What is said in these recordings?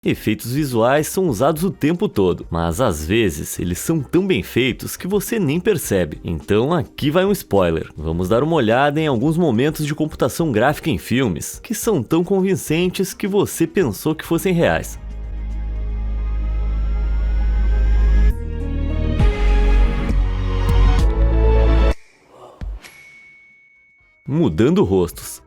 Efeitos visuais são usados o tempo todo, mas às vezes eles são tão bem feitos que você nem percebe. Então aqui vai um spoiler. Vamos dar uma olhada em alguns momentos de computação gráfica em filmes que são tão convincentes que você pensou que fossem reais. Mudando rostos.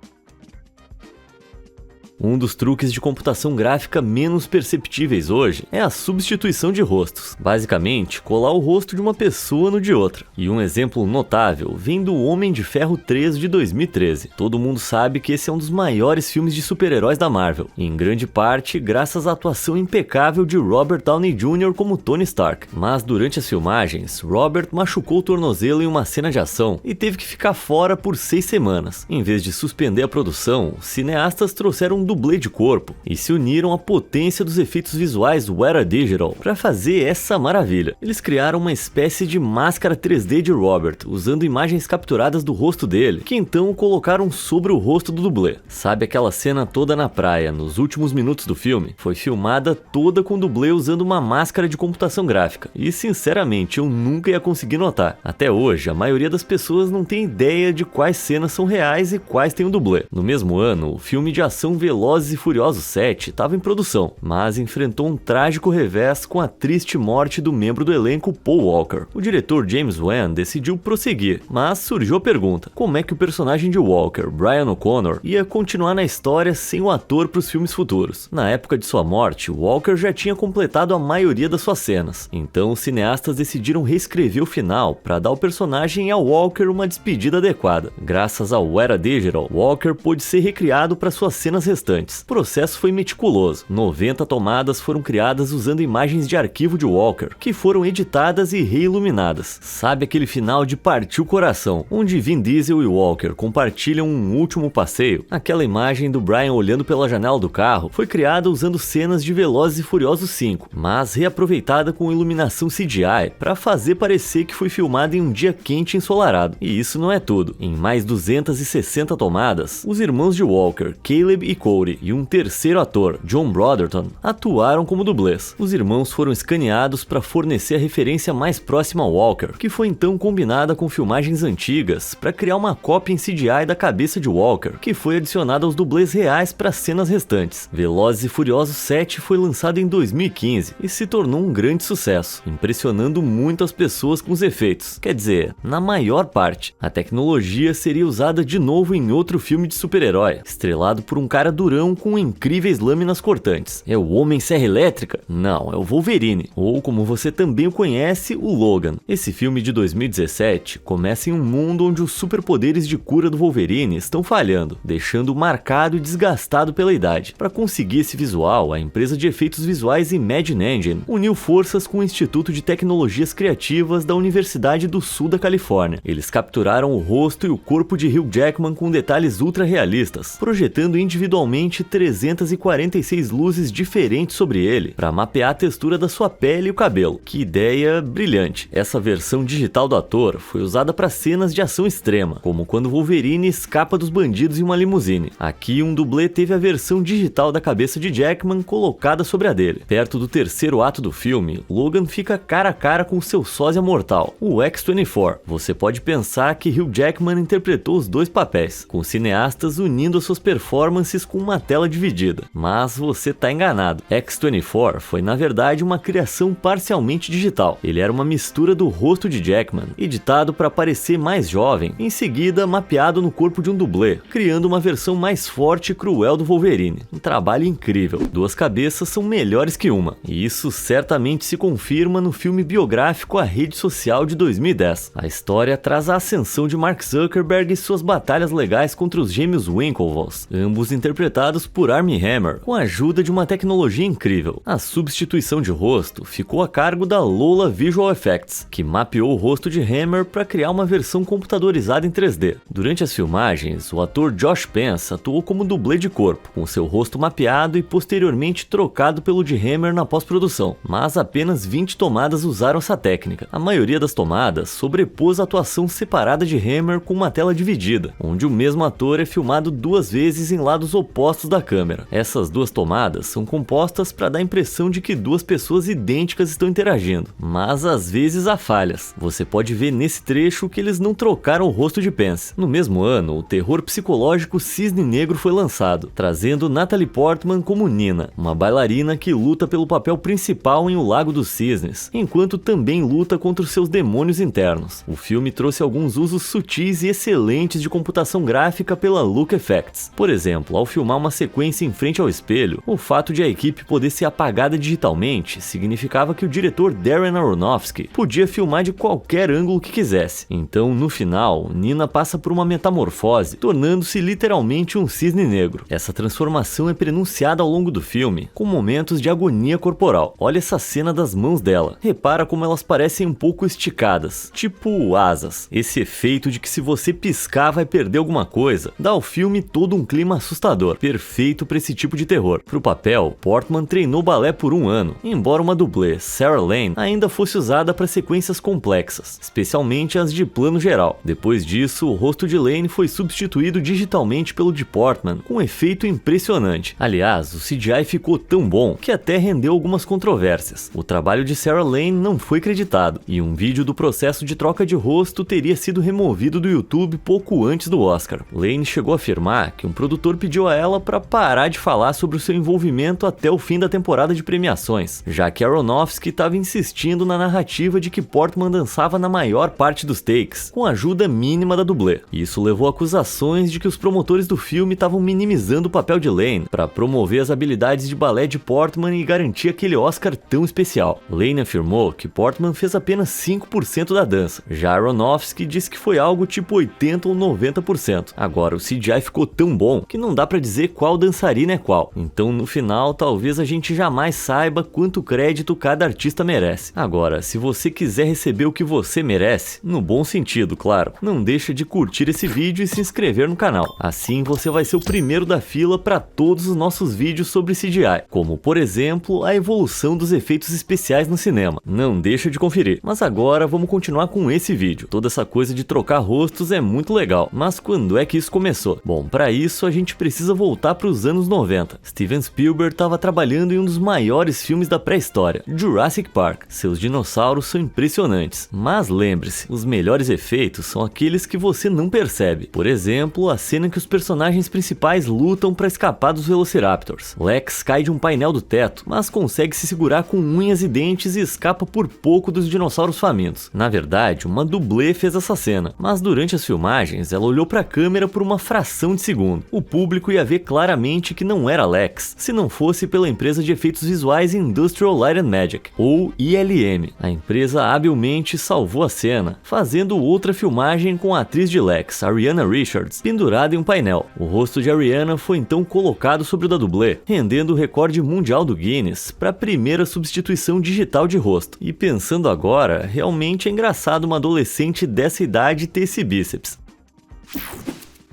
Um dos truques de computação gráfica menos perceptíveis hoje é a substituição de rostos. Basicamente, colar o rosto de uma pessoa no de outra. E um exemplo notável vem do Homem de Ferro 3 de 2013. Todo mundo sabe que esse é um dos maiores filmes de super-heróis da Marvel, em grande parte graças à atuação impecável de Robert Downey Jr. como Tony Stark. Mas durante as filmagens, Robert machucou o tornozelo em uma cena de ação e teve que ficar fora por 6 semanas. Em vez de suspender a produção, os cineastas trouxeram um dublê de corpo e se uniram à potência dos efeitos visuais Weta Digital para fazer essa maravilha. Eles criaram uma espécie de máscara 3D de Robert, usando imagens capturadas do rosto dele, que então colocaram sobre o rosto do dublê. Sabe aquela cena toda na praia, nos últimos minutos do filme? Foi filmada toda com o dublê usando uma máscara de computação gráfica, e sinceramente eu nunca ia conseguir notar. Até hoje, a maioria das pessoas não tem ideia de quais cenas são reais e quais tem o dublê. No mesmo ano, o filme de ação Velozes e Furiosos 7 estava em produção, mas enfrentou um trágico revés com a triste morte do membro do elenco Paul Walker. O diretor James Wan decidiu prosseguir, mas surgiu a pergunta: como é que o personagem de Walker, Brian O'Connor, ia continuar na história sem o ator para os filmes futuros? Na época de sua morte, Walker já tinha completado a maioria das suas cenas, então os cineastas decidiram reescrever o final para dar ao personagem e ao Walker uma despedida adequada. Graças ao Weta Digital, Walker pôde ser recriado para suas cenas restantes. O processo foi meticuloso. 90 tomadas foram criadas usando imagens de arquivo de Walker, que foram editadas e reiluminadas. Sabe aquele final de partir o coração, onde Vin Diesel e Walker compartilham um último passeio? Aquela imagem do Brian olhando pela janela do carro foi criada usando cenas de Velozes e Furiosos 5, mas reaproveitada com iluminação CGI para fazer parecer que foi filmada em um dia quente e ensolarado. E isso não é tudo. Em mais 260 tomadas, os irmãos de Walker, Caleb e Cody, e um terceiro ator, John Brotherton, atuaram como dublês. Os irmãos foram escaneados para fornecer a referência mais próxima ao Walker, que foi então combinada com filmagens antigas para criar uma cópia em CGI da cabeça de Walker, que foi adicionada aos dublês reais para as cenas restantes. Velozes e Furiosos 7 foi lançado em 2015 e se tornou um grande sucesso, impressionando muito as pessoas com os efeitos. Quer dizer, na maior parte. A tecnologia seria usada de novo em outro filme de super-herói, estrelado por um cara durão com incríveis lâminas cortantes. É o Homem Serra Elétrica? Não, é o Wolverine, ou como você também o conhece, o Logan. Esse filme de 2017 começa em um mundo onde os superpoderes de cura do Wolverine estão falhando, deixando-o marcado e desgastado pela idade. Para conseguir esse visual, a empresa de efeitos visuais Imagine Engine uniu forças com o Instituto de Tecnologias Criativas da Universidade do Sul da Califórnia. Eles capturaram o rosto e o corpo de Hugh Jackman com detalhes ultra realistas, projetando individualmente 346 luzes diferentes sobre ele para mapear a textura da sua pele e o cabelo. Que ideia brilhante! Essa versão digital do ator foi usada para cenas de ação extrema, como quando Wolverine escapa dos bandidos em uma limusine. Aqui um dublê teve a versão digital da cabeça de Jackman colocada sobre a dele. Perto do terceiro ato do filme, Logan fica cara a cara com seu sósia mortal, o X-24. Você pode pensar que Hugh Jackman interpretou os dois papéis, com cineastas unindo as suas performances com uma tela dividida, mas você tá enganado. X-24 foi na verdade uma criação parcialmente digital. Ele era uma mistura do rosto de Jackman, editado para parecer mais jovem, em seguida mapeado no corpo de um dublê, criando uma versão mais forte e cruel do Wolverine. Um trabalho incrível. Duas cabeças são melhores que uma, e isso certamente se confirma no filme biográfico A Rede Social de 2010. A história traz a ascensão de Mark Zuckerberg e suas batalhas legais contra os gêmeos Winklevoss, ambos interpretados por Armie Hammer, com a ajuda de uma tecnologia incrível. A substituição de rosto ficou a cargo da Lola Visual Effects, que mapeou o rosto de Hammer para criar uma versão computadorizada em 3D. Durante as filmagens, o ator Josh Pence atuou como dublê de corpo, com seu rosto mapeado e posteriormente trocado pelo de Hammer na pós-produção, mas apenas 20 tomadas usaram essa técnica. A maioria das tomadas sobrepôs a atuação separada de Hammer com uma tela dividida, onde o mesmo ator é filmado duas vezes em lados opostos opostos da câmera. Essas duas tomadas são compostas para dar a impressão de que duas pessoas idênticas estão interagindo, mas às vezes há falhas. Você pode ver nesse trecho que eles não trocaram o rosto de Pence. No mesmo ano, o terror psicológico Cisne Negro foi lançado, trazendo Natalie Portman como Nina, uma bailarina que luta pelo papel principal em O Lago dos Cisnes, enquanto também luta contra os seus demônios internos. O filme trouxe alguns usos sutis e excelentes de computação gráfica pela Look Effects. Por exemplo, ao filmar uma sequência em frente ao espelho, o fato de a equipe poder ser apagada digitalmente significava que o diretor Darren Aronofsky podia filmar de qualquer ângulo que quisesse. Então, no final, Nina passa por uma metamorfose, tornando-se literalmente um cisne negro. Essa transformação é prenunciada ao longo do filme, com momentos de agonia corporal. Olha essa cena das mãos dela. Repara como elas parecem um pouco esticadas, tipo asas. Esse efeito de que se você piscar vai perder alguma coisa, dá ao filme todo um clima assustador, perfeito para esse tipo de terror. Pro papel, Portman treinou balé por 1 ano, embora uma dublê, Sarah Lane, ainda fosse usada para sequências complexas, especialmente as de plano geral. Depois disso, o rosto de Lane foi substituído digitalmente pelo de Portman, com um efeito impressionante. Aliás, o CGI ficou tão bom que até rendeu algumas controvérsias. O trabalho de Sarah Lane não foi creditado, e um vídeo do processo de troca de rosto teria sido removido do YouTube pouco antes do Oscar. Lane chegou a afirmar que um produtor pediu a ela para parar de falar sobre o seu envolvimento até o fim da temporada de premiações, já que Aronofsky estava insistindo na narrativa de que Portman dançava na maior parte dos takes, com a ajuda mínima da dublê. Isso levou a acusações de que os promotores do filme estavam minimizando o papel de Lane para promover as habilidades de balé de Portman e garantir aquele Oscar tão especial. Lane afirmou que Portman fez apenas 5% da dança, já Aronofsky disse que foi algo tipo 80% ou 90%. Agora, o CGI ficou tão bom que não dá pra dizer qual dançarina é qual, então no final talvez a gente jamais saiba quanto crédito cada artista merece. Agora, se você quiser receber o que você merece, no bom sentido, claro, não deixa de curtir esse vídeo e se inscrever no canal. Assim você vai ser o primeiro da fila para todos os nossos vídeos sobre CGI, como por exemplo a evolução dos efeitos especiais no cinema. Não deixa de conferir. Mas agora vamos continuar com esse vídeo. Toda essa coisa de trocar rostos é muito legal, mas quando é que isso começou? Bom, para isso a gente precisa voltar para os anos 90. Steven Spielberg estava trabalhando em um dos maiores filmes da pré-história, Jurassic Park. Seus dinossauros são impressionantes, mas lembre-se, os melhores efeitos são aqueles que você não percebe. Por exemplo, a cena em que os personagens principais lutam para escapar dos Velociraptors. Lex cai de um painel do teto, mas consegue se segurar com unhas e dentes e escapa por pouco dos dinossauros famintos. Na verdade, uma dublê fez essa cena, mas durante as filmagens ela olhou para a câmera por uma fração de segundo. O público ia ver claramente que não era Lex, se não fosse pela empresa de efeitos visuais Industrial Light and Magic, ou ILM. A empresa habilmente salvou a cena, fazendo outra filmagem com a atriz de Lex, Ariana Richards, pendurada em um painel. O rosto de Ariana foi então colocado sobre o da dublê, rendendo o recorde mundial do Guinness para a primeira substituição digital de rosto. E pensando agora, realmente é engraçado uma adolescente dessa idade ter esse bíceps.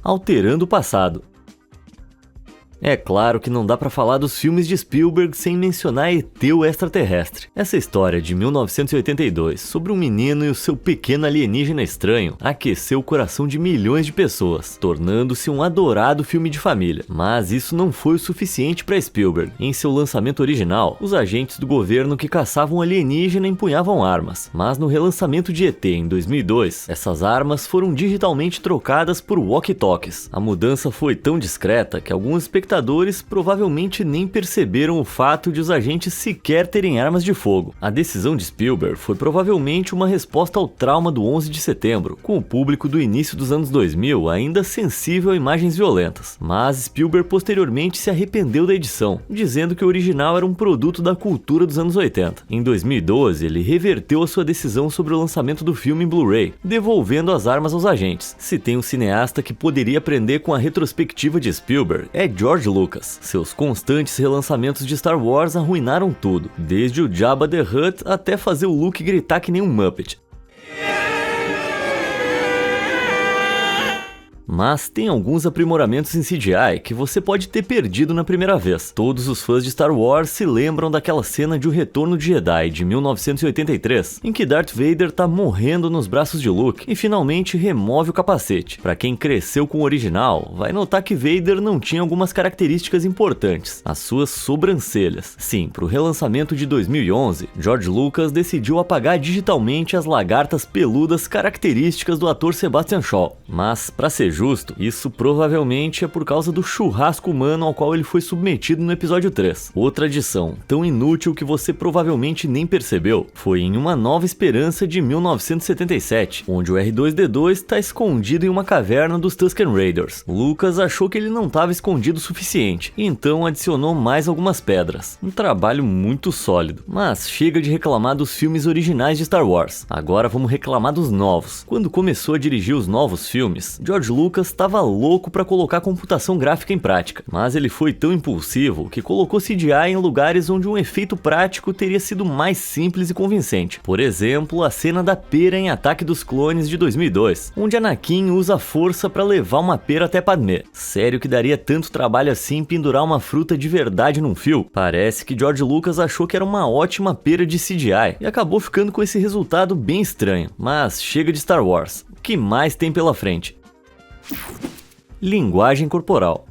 Alterando o passado. É claro que não dá pra falar dos filmes de Spielberg sem mencionar ET o Extraterrestre. Essa história de 1982, sobre um menino e o seu pequeno alienígena estranho, aqueceu o coração de milhões de pessoas, tornando-se um adorado filme de família. Mas isso não foi o suficiente para Spielberg. Em seu lançamento original, os agentes do governo que caçavam alienígena empunhavam armas, mas no relançamento de ET em 2002, essas armas foram digitalmente trocadas por walkie-talkies. A mudança foi tão discreta que alguns espectadores provavelmente nem perceberam o fato de os agentes sequer terem armas de fogo. A decisão de Spielberg foi provavelmente uma resposta ao trauma do 11 de setembro, com o público do início dos anos 2000 ainda sensível a imagens violentas. Mas Spielberg posteriormente se arrependeu da edição, dizendo que o original era um produto da cultura dos anos 80. Em 2012, ele reverteu a sua decisão sobre o lançamento do filme em Blu-ray, devolvendo as armas aos agentes. Se tem um cineasta que poderia aprender com a retrospectiva de Spielberg, é George Lucas. Seus constantes relançamentos de Star Wars arruinaram tudo, desde o Jabba the Hutt até fazer o Luke gritar que nem um Muppet. Mas tem alguns aprimoramentos em CGI que você pode ter perdido na primeira vez. Todos os fãs de Star Wars se lembram daquela cena de O Retorno de Jedi de 1983, em que Darth Vader tá morrendo nos braços de Luke e finalmente remove o capacete. Pra quem cresceu com o original, vai notar que Vader não tinha algumas características importantes, as suas sobrancelhas. Sim, pro relançamento de 2011, George Lucas decidiu apagar digitalmente as lagartas peludas características do ator Sebastian Shaw. Mas, pra ser justo, isso provavelmente é por causa do churrasco humano ao qual ele foi submetido no episódio 3. Outra adição, tão inútil que você provavelmente nem percebeu, foi em Uma Nova Esperança de 1977, onde o R2-D2 está escondido em uma caverna dos Tusken Raiders. Lucas achou que ele não estava escondido o suficiente, e então adicionou mais algumas pedras. Um trabalho muito sólido. Mas chega de reclamar dos filmes originais de Star Wars. Agora vamos reclamar dos novos. Quando começou a dirigir os novos filmes, George Lucas estava louco para colocar computação gráfica em prática, mas ele foi tão impulsivo que colocou CGI em lugares onde um efeito prático teria sido mais simples e convincente. Por exemplo, a cena da pera em Ataque dos Clones de 2002, onde Anakin usa a força para levar uma pera até Padmé. Sério que daria tanto trabalho assim pendurar uma fruta de verdade num fio? Parece que George Lucas achou que era uma ótima pera de CGI e acabou ficando com esse resultado bem estranho. Mas chega de Star Wars. O que mais tem pela frente? Linguagem corporal.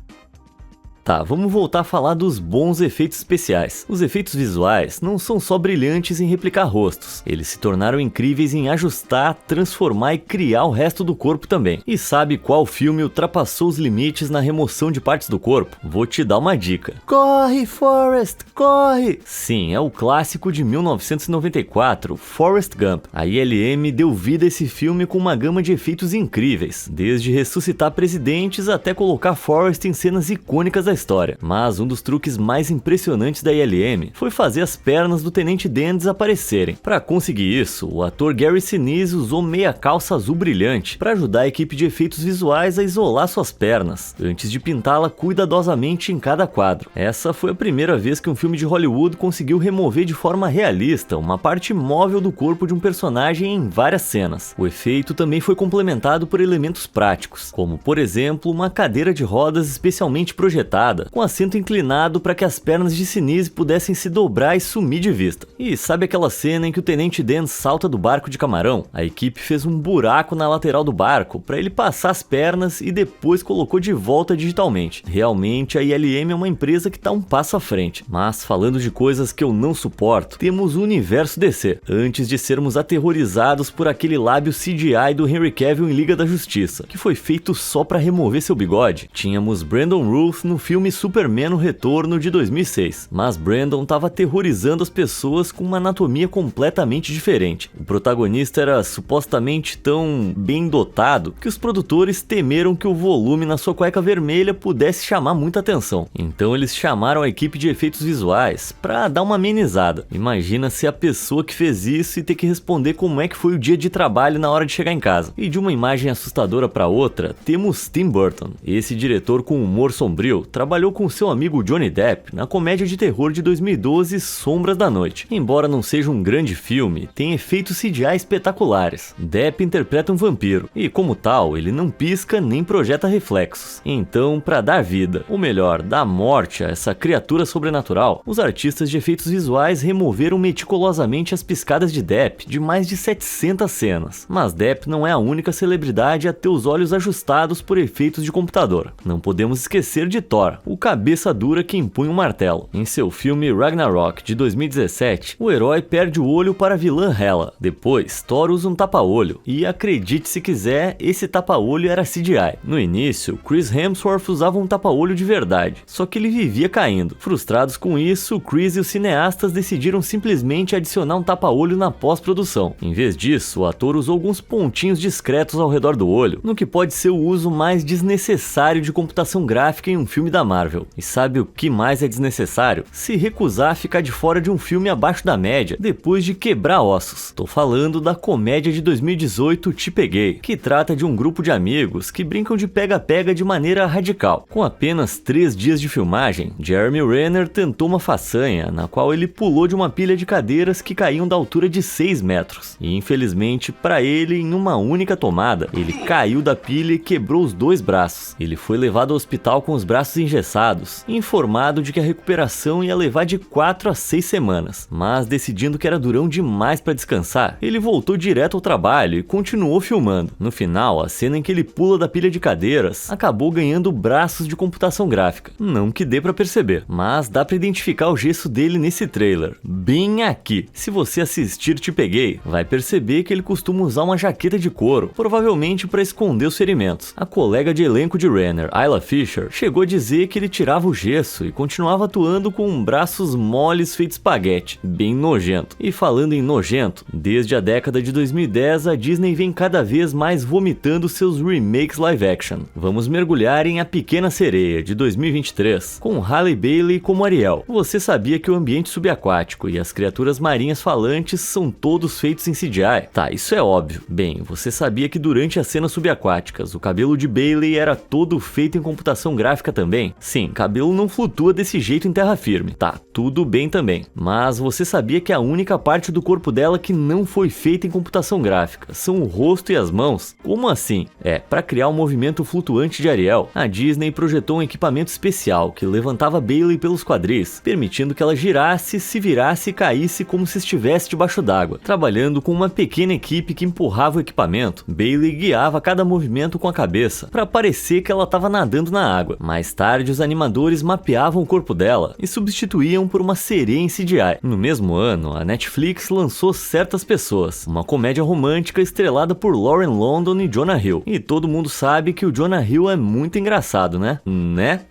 Tá, vamos voltar a falar dos bons efeitos especiais. Os efeitos visuais não são só brilhantes em replicar rostos, eles se tornaram incríveis em ajustar, transformar e criar o resto do corpo também. E sabe qual filme ultrapassou os limites na remoção de partes do corpo? Vou te dar uma dica. Corre, Forrest, corre! Sim, é o clássico de 1994, Forrest Gump. A ILM deu vida a esse filme com uma gama de efeitos incríveis, desde ressuscitar presidentes até colocar Forrest em cenas icônicas da história. Mas um dos truques mais impressionantes da ILM foi fazer as pernas do Tenente Dan desaparecerem. Para conseguir isso, o ator Gary Sinise usou meia calça azul brilhante para ajudar a equipe de efeitos visuais a isolar suas pernas, antes de pintá-la cuidadosamente em cada quadro. Essa foi a primeira vez que um filme de Hollywood conseguiu remover de forma realista uma parte móvel do corpo de um personagem em várias cenas. O efeito também foi complementado por elementos práticos, como por exemplo uma cadeira de rodas especialmente projetada com assento inclinado para que as pernas de Sinise pudessem se dobrar e sumir de vista. E sabe aquela cena em que o Tenente Dan salta do barco de camarão? A equipe fez um buraco na lateral do barco para ele passar as pernas e depois colocou de volta digitalmente. Realmente a ILM é uma empresa que está um passo à frente. Mas falando de coisas que eu não suporto, temos o universo DC. Antes de sermos aterrorizados por aquele lábio CGI do Henry Cavill em Liga da Justiça, que foi feito só para remover seu bigode, tínhamos Brandon Routh no filme Superman: O Retorno de 2006, mas Brandon estava aterrorizando as pessoas com uma anatomia completamente diferente. O protagonista era supostamente tão bem dotado que os produtores temeram que o volume na sua cueca vermelha pudesse chamar muita atenção. Então eles chamaram a equipe de efeitos visuais para dar uma amenizada. Imagina se a pessoa que fez isso e ter que responder como é que foi o dia de trabalho na hora de chegar em casa. E de uma imagem assustadora para outra, temos Tim Burton. Esse diretor com humor sombrio trabalhou com seu amigo Johnny Depp na comédia de terror de 2012 Sombras da Noite. Embora não seja um grande filme, tem efeitos CGI espetaculares. Depp interpreta um vampiro e, como tal, ele não pisca nem projeta reflexos. Então, para dar vida, ou melhor, dar morte a essa criatura sobrenatural, os artistas de efeitos visuais removeram meticulosamente as piscadas de Depp de mais de 700 cenas. Mas Depp não é a única celebridade a ter os olhos ajustados por efeitos de computador. Não podemos esquecer de Thor, o cabeça dura que impunha um martelo. Em seu filme Ragnarok de 2017, o herói perde o olho para a vilã Hela. Depois, Thor usa um tapa-olho, e acredite se quiser, esse tapa-olho era CGI. No início, Chris Hemsworth usava um tapa-olho de verdade, só que ele vivia caindo. Frustrados com isso, Chris e os cineastas decidiram simplesmente adicionar um tapa-olho na pós-produção. Em vez disso, o ator usou alguns pontinhos discretos ao redor do olho, no que pode ser o uso mais desnecessário de computação gráfica em um filme da da Marvel. E sabe o que mais é desnecessário? Se recusar a ficar de fora de um filme abaixo da média, depois de quebrar ossos. Tô falando da comédia de 2018 Te Peguei, que trata de um grupo de amigos que brincam de pega-pega de maneira radical. Com apenas 3 dias de filmagem, Jeremy Renner tentou uma façanha, na qual ele pulou de uma pilha de cadeiras que caíam da altura de 6 metros. E infelizmente, para ele, em uma única tomada, ele caiu da pilha e quebrou os 2 braços. Ele foi levado ao hospital com os braços engessados, informado de que a recuperação ia levar de 4 a 6 semanas. Mas decidindo que era durão demais para descansar, ele voltou direto ao trabalho e continuou filmando. No final, a cena em que ele pula da pilha de cadeiras acabou ganhando braços de computação gráfica. Não que dê para perceber, mas dá para identificar o gesto dele nesse trailer, bem aqui. Se você assistir Te Peguei, vai perceber que ele costuma usar uma jaqueta de couro, provavelmente para esconder os ferimentos. A colega de elenco de Renner, Isla Fisher, chegou a dizer que ele tirava o gesso e continuava atuando com braços moles feitos espaguete, bem nojento. E falando em nojento, desde a década de 2010 a Disney vem cada vez mais vomitando seus remakes live action. Vamos mergulhar em A Pequena Sereia, de 2023, com Halle Bailey como Ariel. Você sabia que o ambiente subaquático e as criaturas marinhas falantes são todos feitos em CGI? Tá, isso é óbvio. Bem, você sabia que durante as cenas subaquáticas o cabelo de Bailey era todo feito em computação gráfica também? Sim, cabelo não flutua desse jeito em terra firme. Tá, tudo bem também. Mas você sabia que a única parte do corpo dela que não foi feita em computação gráfica são o rosto e as mãos? Como assim? Para criar um movimento flutuante de Ariel, a Disney projetou um equipamento especial que levantava Bailey pelos quadris, permitindo que ela girasse, se virasse e caísse como se estivesse debaixo d'água. Trabalhando com uma pequena equipe que empurrava o equipamento, Bailey guiava cada movimento com a cabeça, para parecer que ela estava nadando na água. Mais tarde, os animadores mapeavam o corpo dela e substituíam por uma sereia em CGI. No mesmo ano, a Netflix lançou Certas Pessoas, uma comédia romântica estrelada por Lauren London e Jonah Hill. E todo mundo sabe que o Jonah Hill é muito engraçado, né?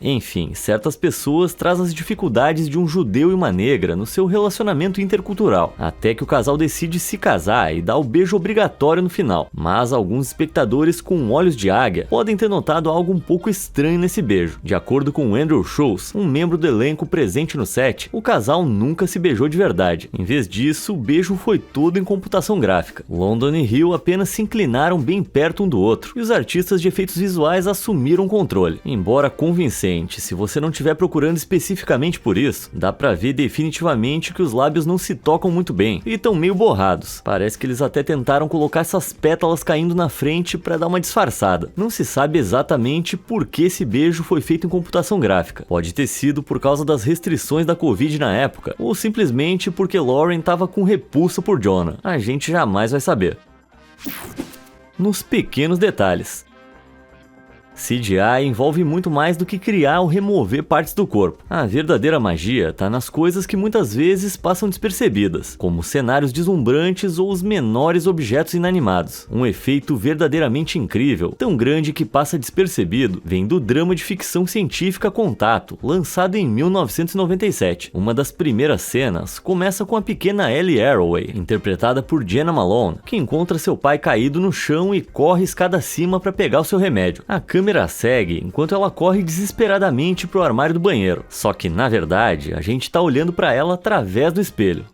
Enfim, Certas Pessoas traz as dificuldades de um judeu e uma negra no seu relacionamento intercultural, até que o casal decide se casar e dar o beijo obrigatório no final. Mas alguns espectadores com olhos de águia podem ter notado algo um pouco estranho nesse beijo. De acordo com Andrew Schultz, um membro do elenco presente no set, o casal nunca se beijou de verdade. Em vez disso, o beijo foi todo em computação gráfica. London e Hill apenas se inclinaram bem perto um do outro, e os artistas de efeitos visuais assumiram o controle. Embora convincente, se você não estiver procurando especificamente por isso, dá pra ver definitivamente que os lábios não se tocam muito bem e estão meio borrados. Parece que eles até tentaram colocar essas pétalas caindo na frente pra dar uma disfarçada. Não se sabe exatamente por que esse beijo foi feito em computação gráfica. Pode ter sido por causa das restrições da Covid na época, ou simplesmente porque Lauren tava com repulsa por Jonah. A gente jamais vai saber. Nos pequenos detalhes. CGI envolve muito mais do que criar ou remover partes do corpo. A verdadeira magia está nas coisas que muitas vezes passam despercebidas, como cenários deslumbrantes ou os menores objetos inanimados. Um efeito verdadeiramente incrível, tão grande que passa despercebido, vem do drama de ficção científica Contato, lançado em 1997. Uma das primeiras cenas começa com a pequena Ellie Arroway, interpretada por Jena Malone, que encontra seu pai caído no chão e corre escada acima para pegar o seu remédio. A câmera segue enquanto ela corre desesperadamente pro armário do banheiro. Só que, na verdade, a gente tá olhando para ela através do espelho.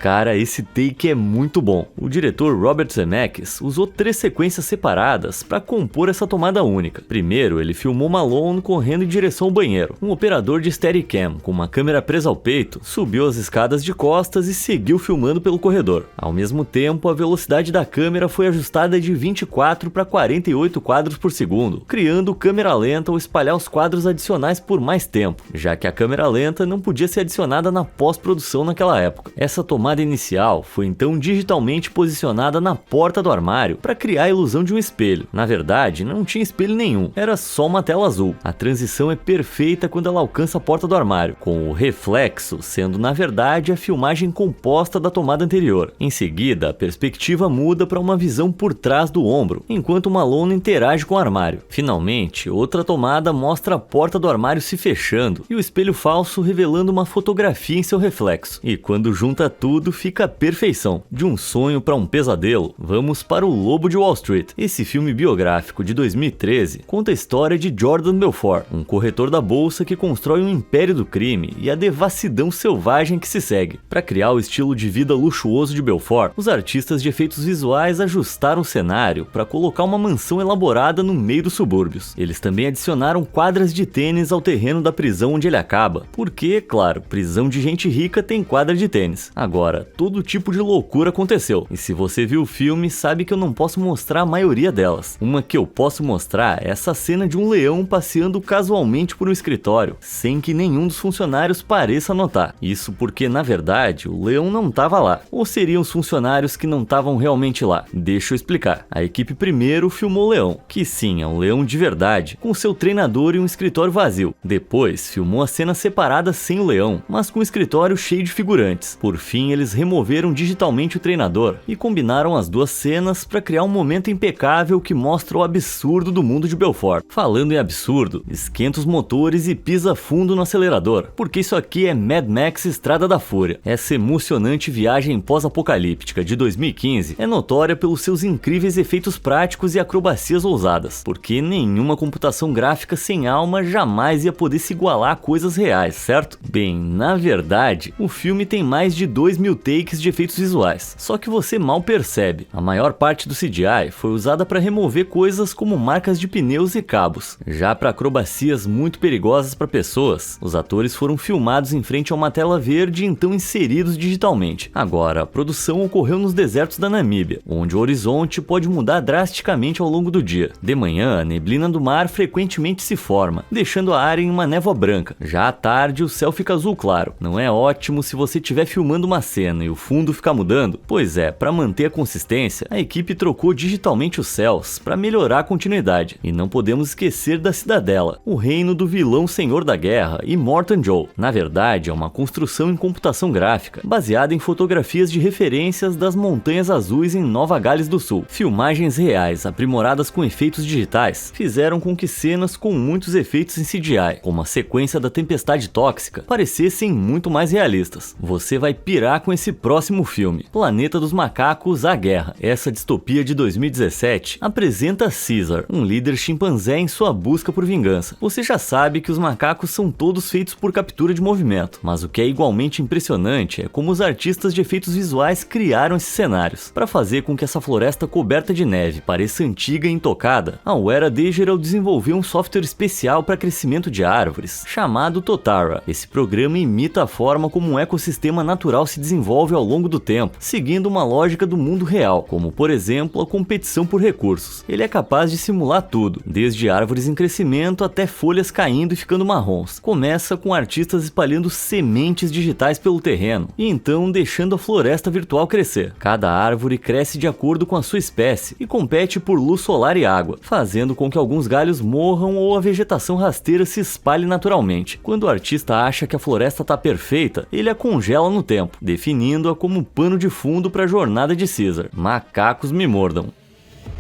Cara, esse take é muito bom. O diretor Robert Zemeckis usou 3 sequências separadas para compor essa tomada única. Primeiro, ele filmou Malone correndo em direção ao banheiro. Um operador de Steadicam, com uma câmera presa ao peito, subiu as escadas de costas e seguiu filmando pelo corredor. Ao mesmo tempo, a velocidade da câmera foi ajustada de 24 para 48 quadros por segundo, criando câmera lenta ao espalhar os quadros adicionais por mais tempo, já que a câmera lenta não podia ser adicionada na pós-produção naquela época. Essa tomada inicial foi então digitalmente posicionada na porta do armário para criar a ilusão de um espelho. Na verdade, não tinha espelho nenhum, era só uma tela azul. A transição é perfeita quando ela alcança a porta do armário, com o reflexo sendo na verdade a filmagem composta da tomada anterior. Em seguida, a perspectiva muda para uma visão por trás do ombro, enquanto Malone interage com o armário. Finalmente, outra tomada mostra a porta do armário se fechando e o espelho falso revelando uma fotografia em seu reflexo. E quando junta tudo, tudo fica a perfeição. De um sonho para um pesadelo, vamos para O Lobo de Wall Street. Esse filme biográfico de 2013 conta a história de Jordan Belfort, um corretor da bolsa que constrói um império do crime e a devassidão selvagem que se segue. Para criar o estilo de vida luxuoso de Belfort, os artistas de efeitos visuais ajustaram o cenário para colocar uma mansão elaborada no meio dos subúrbios. Eles também adicionaram quadras de tênis ao terreno da prisão onde ele acaba, porque, claro, prisão de gente rica tem quadra de tênis. Agora, todo tipo de loucura aconteceu, e se você viu o filme, sabe que eu não posso mostrar a maioria delas. Uma que eu posso mostrar é essa cena de um leão passeando casualmente por um escritório, sem que nenhum dos funcionários pareça notar. Isso porque, na verdade, o leão não estava lá. Ou seriam os funcionários que não estavam realmente lá? Deixa eu explicar. A equipe primeiro filmou o leão, que sim, é um leão de verdade, com seu treinador e um escritório vazio. Depois, filmou a cena separada sem o leão, mas com o escritório cheio de figurantes. Por fim, eles removeram digitalmente o treinador e combinaram as duas cenas para criar um momento impecável que mostra o absurdo do mundo de Belfort. Falando em absurdo, esquenta os motores e pisa fundo no acelerador, porque isso aqui é Mad Max Estrada da Fúria. Essa emocionante viagem pós-apocalíptica de 2015 é notória pelos seus incríveis efeitos práticos e acrobacias ousadas, porque nenhuma computação gráfica sem alma jamais ia poder se igualar a coisas reais, certo? Bem, na verdade, o filme tem mais de 2.000 takes de efeitos visuais, só que você mal percebe. A maior parte do CGI foi usada para remover coisas como marcas de pneus e cabos. Já para acrobacias muito perigosas para pessoas, os atores foram filmados em frente a uma tela verde e então inseridos digitalmente. Agora, a produção ocorreu nos desertos da Namíbia, onde o horizonte pode mudar drasticamente ao longo do dia. De manhã, a neblina do mar frequentemente se forma, deixando a área em uma névoa branca. Já à tarde, o céu fica azul claro. Não é ótimo se você estiver filmando uma cena e o fundo ficar mudando? Pois é, para manter a consistência, a equipe trocou digitalmente os céus para melhorar a continuidade. E não podemos esquecer da Cidadela, o reino do vilão Senhor da Guerra, Immortan Joe. Na verdade, é uma construção em computação gráfica, baseada em fotografias de referências das Montanhas Azuis em Nova Gales do Sul. Filmagens reais, aprimoradas com efeitos digitais, fizeram com que cenas com muitos efeitos em CGI, como a sequência da tempestade tóxica, parecessem muito mais realistas. Você vai pirar com esse próximo filme, Planeta dos Macacos: A Guerra. Essa distopia de 2017 apresenta Caesar, um líder chimpanzé em sua busca por vingança. Você já sabe que os macacos são todos feitos por captura de movimento, mas o que é igualmente impressionante é como os artistas de efeitos visuais criaram esses cenários. Para fazer com que essa floresta coberta de neve pareça antiga e intocada, a Wera Digital desenvolveu um software especial para crescimento de árvores, chamado Totara. Esse programa imita a forma como um ecossistema natural se desenvolve ao longo do tempo, seguindo uma lógica do mundo real, como por exemplo a competição por recursos. Ele é capaz de simular tudo, desde árvores em crescimento até folhas caindo e ficando marrons. Começa com artistas espalhando sementes digitais pelo terreno, e então deixando a floresta virtual crescer. Cada árvore cresce de acordo com a sua espécie e compete por luz solar e água, fazendo com que alguns galhos morram ou a vegetação rasteira se espalhe naturalmente. Quando o artista acha que a floresta está perfeita, ele a congela no tempo, definindo-a como pano de fundo para a jornada de Caesar. Macacos me mordam.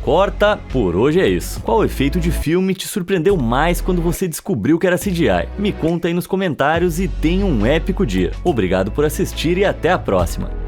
Corta, por hoje é isso. Qual efeito de filme te surpreendeu mais quando você descobriu que era CGI? Me conta aí nos comentários e tenha um épico dia. Obrigado por assistir e até a próxima.